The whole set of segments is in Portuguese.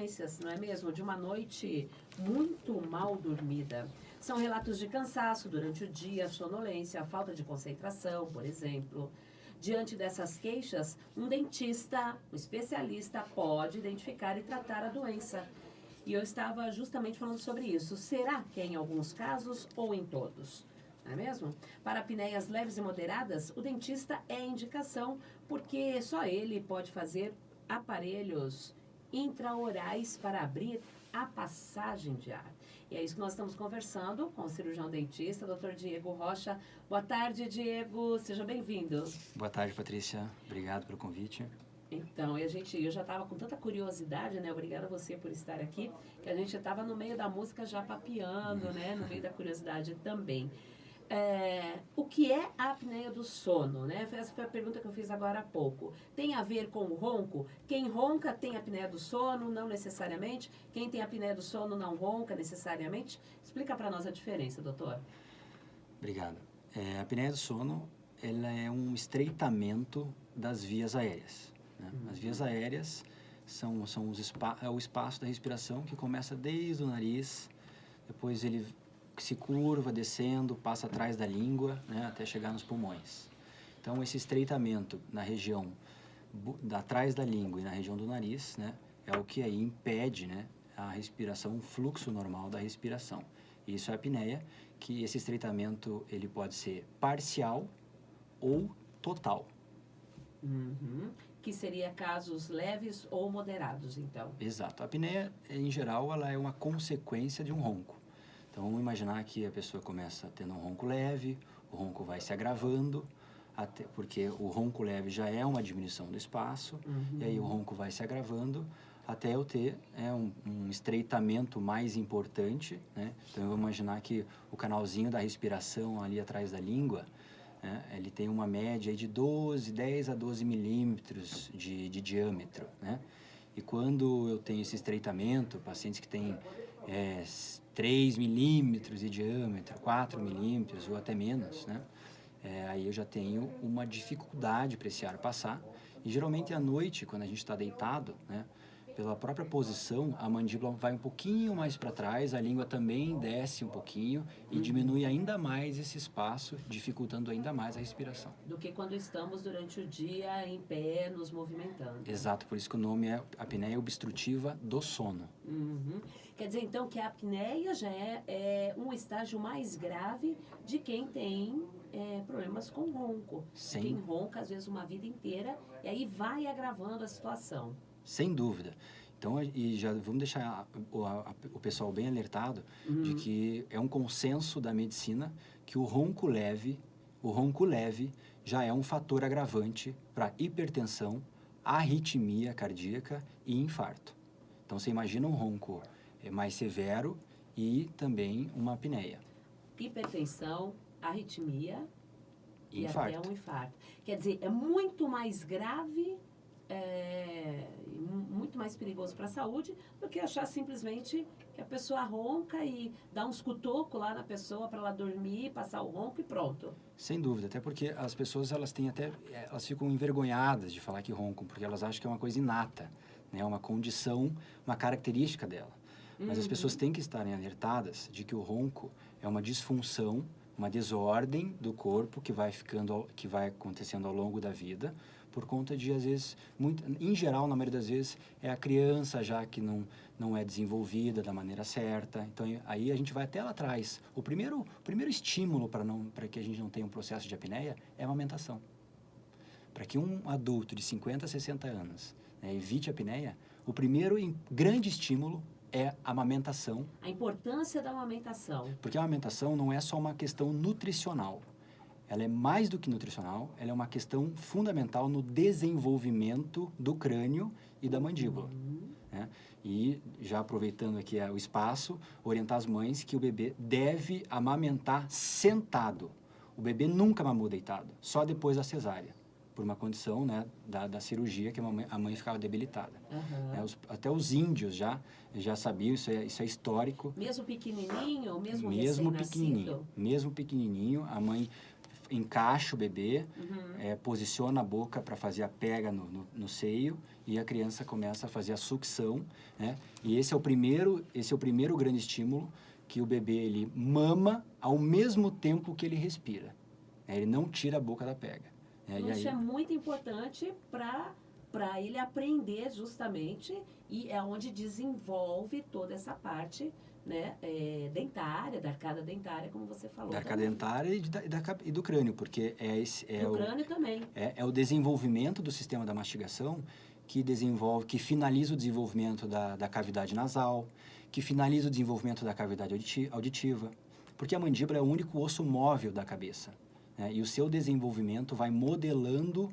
consequências, não é mesmo? De uma noite muito mal dormida. São relatos de cansaço durante o dia, sonolência, falta de concentração, por exemplo. Diante dessas queixas, um dentista, um especialista, pode identificar e tratar a doença. E eu estava justamente falando sobre isso. Será que é em alguns casos ou em todos? Não é mesmo? Para apneias leves e moderadas, o dentista é a indicação, porque só ele pode fazer aparelhos intraorais para abrir a passagem de ar. E é isso que nós estamos conversando com o cirurgião dentista, Dr. Diego Rocha. Boa tarde, Diego. Seja bem-vindo. Boa tarde, Patrícia. Obrigado pelo convite. Então, eu já estava com tanta curiosidade, né? Obrigada a você por estar aqui, que a gente estava no meio da música já papeando, né? No meio da curiosidade também. O que é a apneia do sono, né? Essa foi a pergunta que eu fiz agora há pouco. Tem a ver com o ronco? Quem ronca tem apneia do sono? Não necessariamente. Quem tem apneia do sono não ronca necessariamente? Explica para nós a diferença, doutor. Obrigado. A apneia do sono, ela é um estreitamento das vias aéreas, né? As vias aéreas são é o espaço da respiração que começa desde o nariz, depois ele se curva descendo, passa atrás da língua, né, até chegar nos pulmões. Então, esse estreitamento na região atrás da língua e na região do nariz, né, é o que aí impede, né, a respiração, o fluxo normal da respiração. Isso é a apneia, que esse estreitamento ele pode ser parcial ou total. Uhum. Que seria casos leves ou moderados, então. Exato. A apneia, em geral, ela é uma consequência de um ronco. Então, vamos imaginar que a pessoa começa tendo um ronco leve, o ronco vai se agravando, até porque o ronco leve já é uma diminuição do espaço, e aí o ronco vai se agravando até eu ter um estreitamento mais importante, né? Então, eu vou imaginar que o canalzinho da respiração ali atrás da língua, né, ele tem uma média de 10 a 12 milímetros de diâmetro, né? E quando eu tenho esse estreitamento, pacientes que têm 3 milímetros de diâmetro, 4 milímetros ou até menos, né? Aí eu já tenho uma dificuldade para esse ar passar. E geralmente à noite, quando a gente está deitado, né, pela própria posição, a mandíbula vai um pouquinho mais para trás, a língua também desce um pouquinho e diminui ainda mais esse espaço, dificultando ainda mais a respiração. Do que quando estamos durante o dia em pé, nos movimentando. Exato, por isso que o nome é apneia obstrutiva do sono. Uhum. Quer dizer, então, que a apneia já é um estágio mais grave de quem tem problemas com ronco. Sim. Quem ronca, às vezes, uma vida inteira, e aí vai agravando a situação. Sem dúvida. Então, e já vamos deixar o pessoal bem alertado de que é um consenso da medicina que o ronco leve já é um fator agravante para hipertensão, arritmia cardíaca e infarto. Então, você imagina um ronco mais severo e também uma apneia. Hipertensão, arritmia e infarto. até um infarto. Quer dizer, é muito mais grave, muito mais perigoso para a saúde do que achar simplesmente que a pessoa ronca e dá uns cutucos lá na pessoa para ela dormir, passar o ronco e pronto. Sem dúvida, até porque as pessoas elas ficam envergonhadas de falar que roncam, porque elas acham que é uma coisa inata, né? Uma condição, uma característica dela. Mas as pessoas têm que estarem alertadas de que o ronco é uma disfunção, uma desordem do corpo que vai acontecendo ao longo da vida, por conta de, às vezes, em geral, na maioria das vezes, é a criança já que não é desenvolvida da maneira certa. Então, aí a gente vai até lá atrás. O primeiro estímulo para que a gente não tenha um processo de apneia é a amamentação. Para que um adulto de 50 a 60 anos, né, evite a apneia, o primeiro grande estímulo é a amamentação. A importância da amamentação. Porque a amamentação não é só uma questão nutricional. Ela é mais do que nutricional, ela é uma questão fundamental no desenvolvimento do crânio e da mandíbula. Né? E, já aproveitando aqui o espaço, orientar as mães que o bebê deve amamentar sentado. O bebê nunca mamou deitado, só depois da cesárea, por uma condição, né, da cirurgia que a mãe ficava debilitada. Até os índios já sabiam, isso é histórico. Mesmo pequenininho, mesmo recém-nascido? Mesmo pequenininho, a mãe encaixa o bebê, posiciona a boca para fazer a pega no seio e a criança começa a fazer a sucção, né? E esse é o primeiro grande estímulo, que o bebê ele mama ao mesmo tempo que ele respira. Ele não tira a boca da pega. Isso é muito importante para ele aprender justamente, e é onde desenvolve toda essa parte, né, dentária, da arcada dentária, como você falou. Da arcada dentária e do crânio, porque do crânio também. É o desenvolvimento do sistema da mastigação que finaliza o desenvolvimento da cavidade nasal, que finaliza o desenvolvimento da cavidade auditiva, porque a mandíbula é o único osso móvel da cabeça. E o seu desenvolvimento vai modelando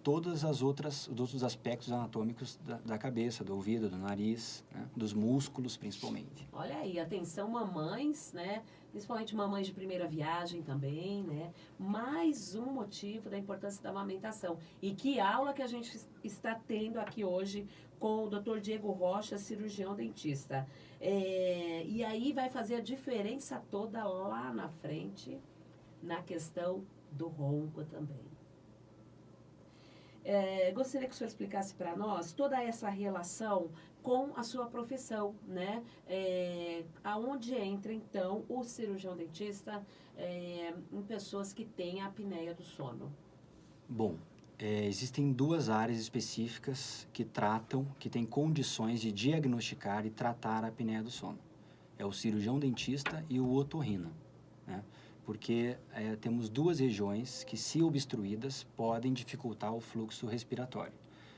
todos os outros aspectos anatômicos da cabeça, do ouvido, do nariz, né? Dos músculos, principalmente. Olha aí, atenção mamães, né? Principalmente mamães de primeira viagem também, né? Mais um motivo da importância da amamentação. E que aula que a gente está tendo aqui hoje com o Dr. Diego Rocha, cirurgião dentista. E aí vai fazer a diferença toda lá na frente, na questão do ronco também. Gostaria que o senhor explicasse para nós toda essa relação com a sua profissão, né? Aonde entra, então, o cirurgião dentista em pessoas que têm a apneia do sono? Bom, existem duas áreas específicas que têm condições de diagnosticar e tratar a apneia do sono. É o cirurgião dentista e o otorrino, né? Porque temos duas regiões que, se obstruídas, podem dificultar o fluxo respiratório,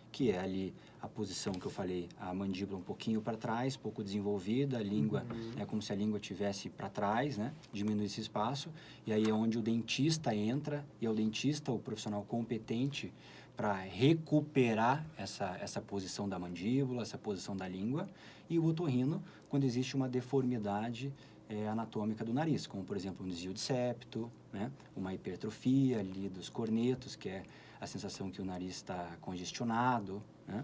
que é ali a posição que eu falei, a mandíbula um pouquinho para trás, pouco desenvolvida, a língua é como se a língua estivesse para trás, né? Diminui esse espaço, e aí é onde o dentista entra, e é o dentista o profissional competente para recuperar essa posição da mandíbula, essa posição da língua, e o otorrino, quando existe uma deformidade anatômica do nariz, como, por exemplo, um desvio de septo, né? Uma hipertrofia ali dos cornetos, que é a sensação que o nariz está congestionado, né?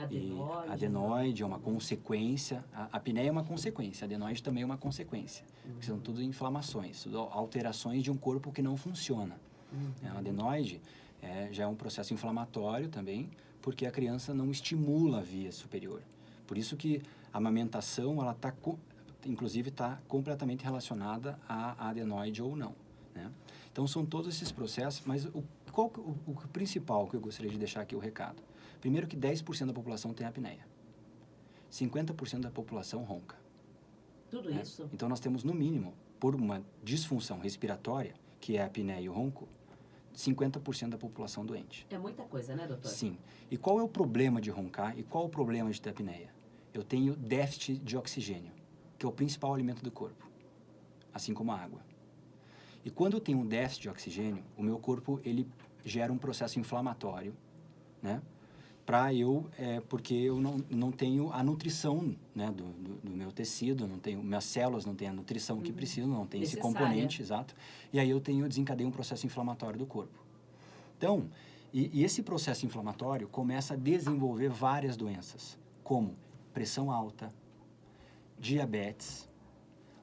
Adenoide. E adenoide é uma consequência, a apneia é uma consequência, a adenoide também é uma consequência, porque são tudo inflamações, tudo alterações de um corpo que não funciona. A adenoide já é um processo inflamatório também, porque a criança não estimula a via superior. Por isso que a amamentação, ela inclusive está completamente relacionada à adenoide ou não, né? Então, são todos esses processos, mas o principal que eu gostaria de deixar aqui o recado? Primeiro que 10% da população tem apneia. 50% da população ronca. Tudo isso? Então, nós temos, no mínimo, por uma disfunção respiratória, que é a apneia e o ronco, 50% da população doente. É muita coisa, né, doutor? Sim. E qual é o problema de roncar e qual é o problema de ter apneia? Eu tenho déficit de oxigênio, que é o principal alimento do corpo, assim como a água. E quando eu tenho um déficit de oxigênio, o meu corpo ele gera um processo inflamatório, né? Porque eu não tenho a nutrição, né, do meu tecido, minhas células não têm a nutrição que precisam, não tem esse componente, exato. E aí eu desencadeio um processo inflamatório do corpo. Então, e esse processo inflamatório começa a desenvolver várias doenças, como pressão alta, diabetes,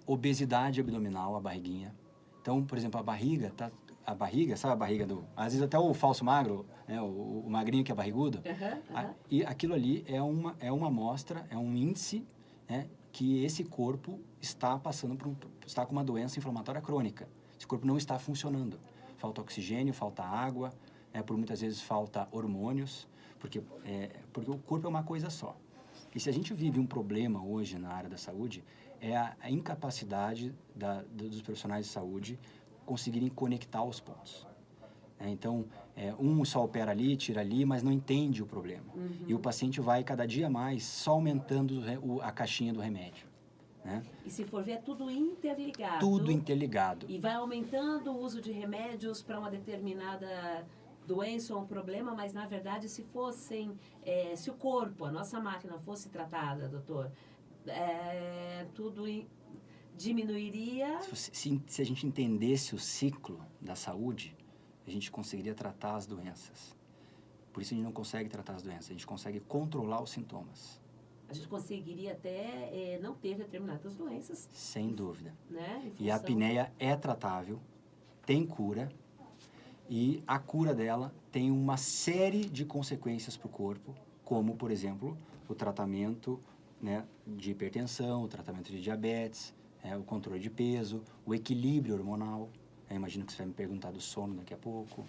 obesidade abdominal, a barriguinha. Então, por exemplo, a barriga, sabe a barriga às vezes até o falso magro, né, o magrinho que é barrigudo, e aquilo ali é uma amostra, é um índice, né, que esse corpo está está com uma doença inflamatória crônica. Esse corpo não está funcionando. Falta oxigênio, falta água, por muitas vezes falta hormônios, porque o corpo é uma coisa só. E se a gente vive um problema hoje na área da saúde, é a incapacidade dos profissionais de saúde conseguirem conectar os pontos. Então, um só opera ali, tira ali, mas não entende o problema. E o paciente vai cada dia mais só aumentando a caixinha do remédio, né? E se for ver, é tudo interligado. Tudo interligado. E vai aumentando o uso de remédios para uma determinada doença ou um problema, mas na verdade se o corpo, a nossa máquina fosse tratada, doutor, tudo diminuiria. Se a gente entendesse o ciclo da saúde, a gente conseguiria tratar as doenças. Por isso a gente não consegue tratar as doenças, a gente consegue controlar os sintomas. A gente conseguiria até não ter determinadas doenças. Sem dúvida. Né? E a apneia é tratável, tem cura, E a cura dela tem uma série de consequências para o corpo, como, por exemplo, o tratamento, né, de hipertensão, o tratamento de diabetes, o controle de peso, o equilíbrio hormonal. Eu imagino que você vai me perguntar do sono daqui a pouco.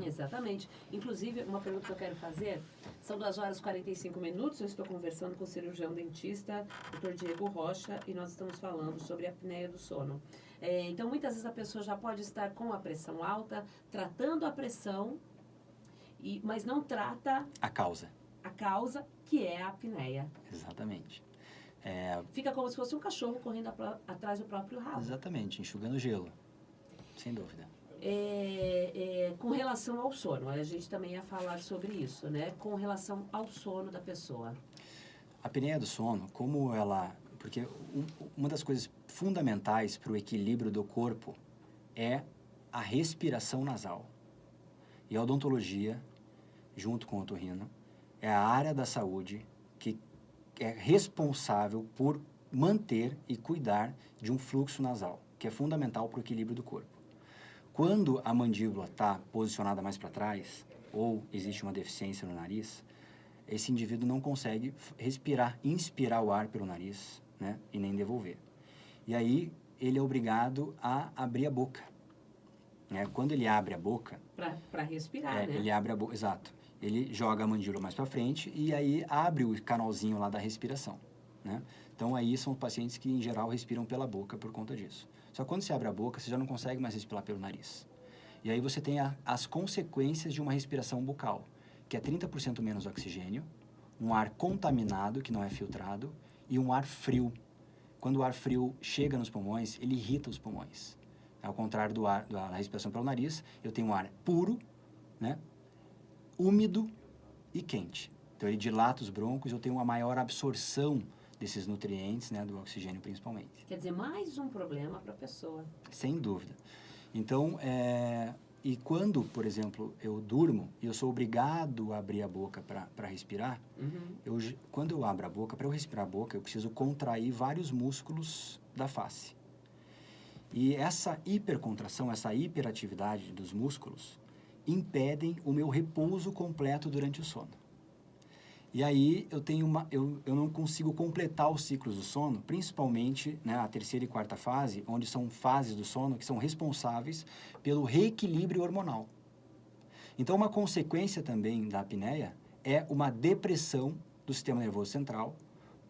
Exatamente. Inclusive, uma pergunta que eu quero fazer, são 2h45, eu estou conversando com o cirurgião dentista, Dr. Diego Rocha, e nós estamos falando sobre a apneia do sono. Então, muitas vezes a pessoa já pode estar com a pressão alta, tratando a pressão, mas não trata A causa. que é a apneia. Exatamente. Fica como se fosse um cachorro correndo atrás do próprio rabo. Exatamente, enxugando gelo. Sem dúvida. Com relação ao sono, a gente também ia falar sobre isso, né? Com relação ao sono da pessoa. A apneia do sono, como ela... Porque uma das coisas fundamentais para o equilíbrio do corpo é a respiração nasal. E a odontologia, junto com o otorrino, é a área da saúde que é responsável por manter e cuidar de um fluxo nasal, que é fundamental para o equilíbrio do corpo. Quando a mandíbula está posicionada mais para trás, ou existe uma deficiência no nariz, esse indivíduo não consegue respirar, inspirar o ar pelo nariz, né, e nem devolver. E aí, ele é obrigado a abrir a boca. Né? Quando ele abre a boca... Para respirar, né? Ele abre a boca, exato. Ele joga a mandíbula mais para frente e aí abre o canalzinho lá da respiração, né? Então, aí são pacientes que, em geral, respiram pela boca por conta disso. Só que quando você abre a boca, você já não consegue mais respirar pelo nariz. E aí você tem as consequências de uma respiração bucal, que é 30% menos oxigênio, um ar contaminado, que não é filtrado, e um ar frio. Quando o ar frio chega nos pulmões, ele irrita os pulmões. Ao contrário da respiração pelo nariz, eu tenho um ar puro, né, úmido e quente. Então, ele dilata os brônquios, eu tenho uma maior absorção desses nutrientes, né, do oxigênio principalmente. Quer dizer, mais um problema para a pessoa. Sem dúvida. Então, e quando, por exemplo, eu durmo e eu sou obrigado a abrir a boca para respirar, quando eu abro a boca, para eu respirar a boca, eu preciso contrair vários músculos da face. E essa hipercontração, essa hiperatividade dos músculos, impedem o meu repouso completo durante o sono. E aí eu não consigo completar os ciclos do sono, principalmente, né, a terceira e quarta fase, onde são fases do sono que são responsáveis pelo reequilíbrio hormonal. Então, uma consequência também da apneia é uma depressão do sistema nervoso central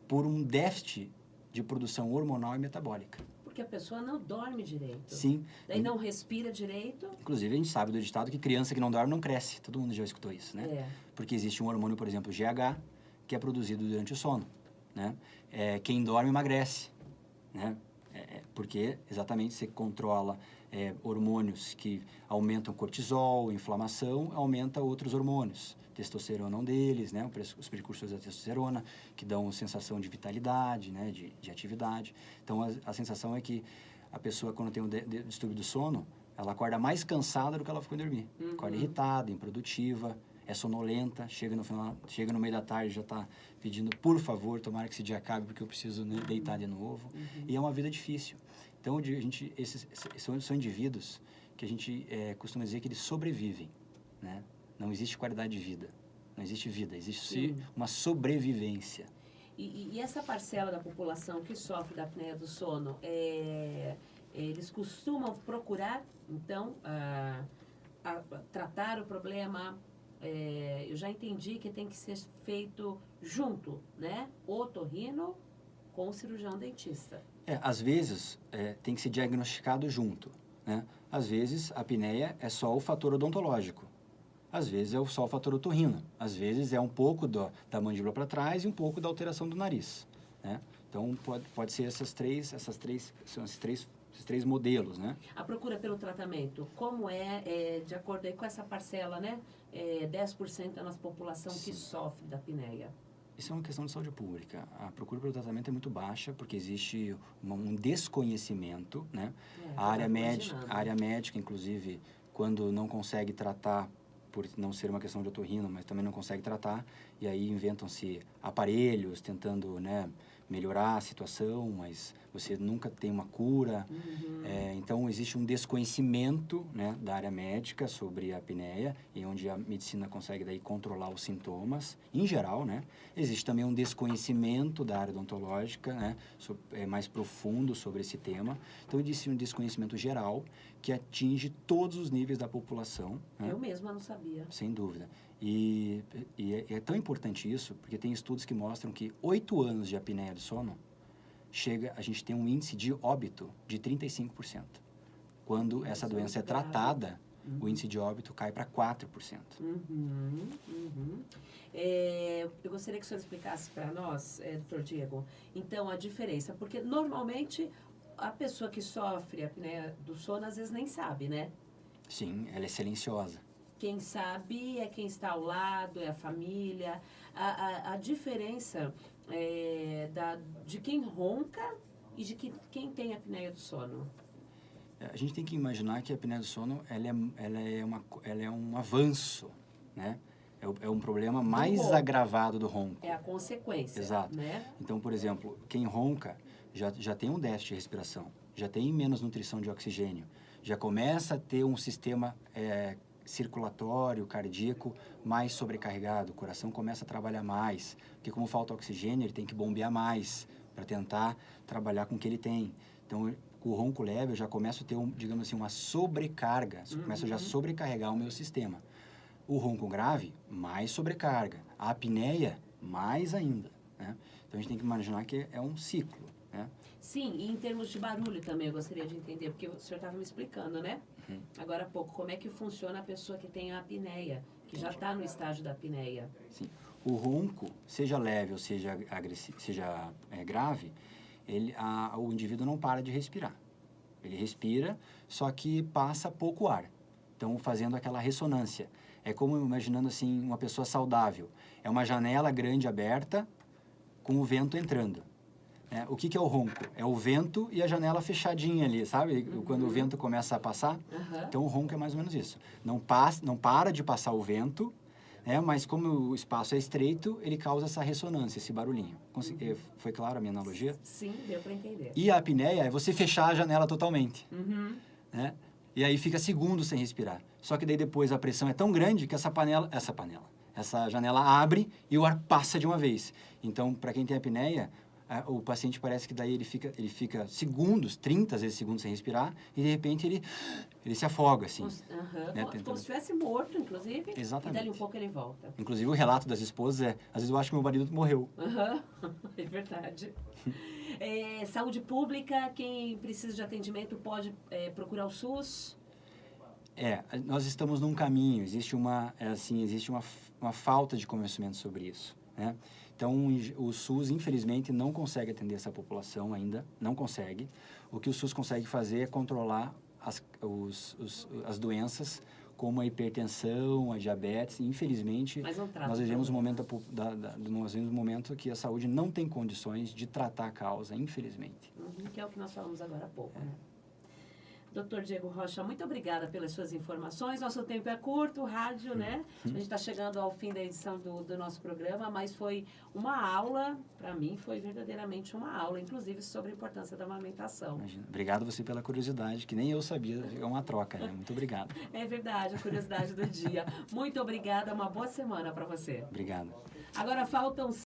por um déficit de produção hormonal e metabólica. Porque a pessoa não dorme direito. Sim. Daí não respira direito. Inclusive, a gente sabe do ditado que criança que não dorme não cresce. Todo mundo já escutou isso, né? Porque existe um hormônio, por exemplo, GH, que é produzido durante o sono, né? Quem dorme emagrece, né? Porque exatamente você controla hormônios que aumentam cortisol, inflamação, aumenta outros hormônios. Testosterona é um deles, né? Os precursores da testosterona, que dão sensação de vitalidade, né? De atividade. Então, a sensação é que a pessoa, quando tem um distúrbio do sono, ela acorda mais cansada do que ela ficou em dormir. Acorda irritada, improdutiva, é sonolenta, chega no meio da tarde, já está pedindo, por favor, tomara que esse dia acabe, porque eu preciso, né, deitar de novo. E é uma vida difícil. Então, esses são indivíduos que a gente costuma dizer que eles sobrevivem, né? Não existe qualidade de vida, não existe vida, existe uma sobrevivência. E essa parcela da população que sofre da apneia do sono, eles costumam procurar, então, tratar o problema. Eu já entendi que tem que ser feito junto, né? O otorrino com o cirurgião dentista. Às vezes, tem que ser diagnosticado junto, né? Às vezes, a apneia é só o fator odontológico. Às vezes, é só o fator otorrino. Às vezes, é um pouco da mandíbula para trás e um pouco da alteração do nariz, né? Então, pode ser esses três modelos, né? A procura pelo tratamento, como de acordo aí com essa parcela, né? 10% da nossa população que sofre da apneia. Isso é uma questão de saúde pública. A procura pelo tratamento é muito baixa, porque existe um desconhecimento, né? A área médica, inclusive, quando não consegue tratar, por não ser uma questão de otorrino, mas também não consegue tratar, e aí inventam-se aparelhos tentando, né, melhorar a situação, mas você nunca tem uma cura. Então, existe um desconhecimento, né, da área médica sobre a apneia, e onde a medicina consegue daí controlar os sintomas, em geral, né? Existe também um desconhecimento da área odontológica, né, mais profundo sobre esse tema. Então, existe um desconhecimento geral que atinge todos os níveis da população. Né? Eu mesma não sabia. Sem dúvida. E é tão importante isso, porque tem estudos que mostram que 8 anos de apneia do sono, a gente tem um índice de óbito de 35%. Quando essa doença é tratada, o índice de óbito cai para 4%. Eu gostaria que o senhor explicasse para nós, doutor Diego, então, a diferença, porque normalmente a pessoa que sofre a apneia do sono, às vezes nem sabe, né? Sim, ela é silenciosa. Quem sabe é quem está ao lado, é a família. A diferença de quem ronca e de quem tem apneia do sono. A gente tem que imaginar que a apneia do sono ela é um avanço, né? É um problema mais agravado do ronco. É a consequência. Exato. Né? Então, por exemplo, quem ronca já tem um déficit de respiração, já tem menos nutrição de oxigênio, já começa a ter um sistema circulatório, cardíaco mais sobrecarregado, o coração começa a trabalhar mais, porque como falta oxigênio, ele tem que bombear mais para tentar trabalhar com o que ele tem. Então, o ronco leve, eu já começo a ter, digamos assim, uma sobrecarga, começo já a sobrecarregar o meu sistema. O ronco grave, mais sobrecarga. A apneia, mais ainda. Né? Então, a gente tem que imaginar que é um ciclo. Né? Sim, e em termos de barulho também eu gostaria de entender, porque o senhor estava me explicando, né? Agora há pouco, como é que funciona a pessoa que tem a apneia, que já está no estágio da apneia? Sim. O ronco, seja leve ou seja grave, o indivíduo não para de respirar. Ele respira, só que passa pouco ar. Então, fazendo aquela ressonância. É como imaginando assim, uma pessoa saudável. É uma janela grande aberta com o vento entrando. O que é o ronco? É o vento e a janela fechadinha ali, sabe? Quando o vento começa a passar. Então, o ronco é mais ou menos isso. Não para de passar o vento, mas como o espaço é estreito, ele causa essa ressonância, esse barulhinho. Foi claro a minha analogia? Sim, deu para entender. E a apneia é você fechar a janela totalmente. Né? E aí fica segundos sem respirar. Só que daí depois a pressão é tão grande que essa janela abre e o ar passa de uma vez. Então, para quem tem apneia, o paciente parece que daí ele fica segundos, 30 às vezes segundos sem respirar, e de repente ele se afoga, assim. Né? Como se estivesse morto, inclusive. Exatamente. E dali um pouco ele volta. Inclusive o relato das esposas às vezes eu acho que meu marido morreu. É verdade. Saúde pública, quem precisa de atendimento pode procurar o SUS? Nós estamos num caminho, existe uma falta de conhecimento sobre isso, né? Então, o SUS, infelizmente, não consegue atender essa população ainda, não consegue. O que o SUS consegue fazer é controlar as doenças, como a hipertensão, a diabetes. Infelizmente, nós vivemos um momento que a saúde não tem condições de tratar a causa, infelizmente. Que é o que nós falamos agora há pouco, né? Dr. Diego Rocha, muito obrigada pelas suas informações. Nosso tempo é curto, rádio, né? A gente está chegando ao fim da edição do nosso programa, mas foi uma aula, para mim, foi verdadeiramente uma aula, inclusive sobre a importância da amamentação. Imagina. Obrigado você pela curiosidade, que nem eu sabia, é uma troca, né? Muito obrigado. É verdade, a curiosidade do dia. Muito obrigada, uma boa semana para você. Obrigado. Agora faltam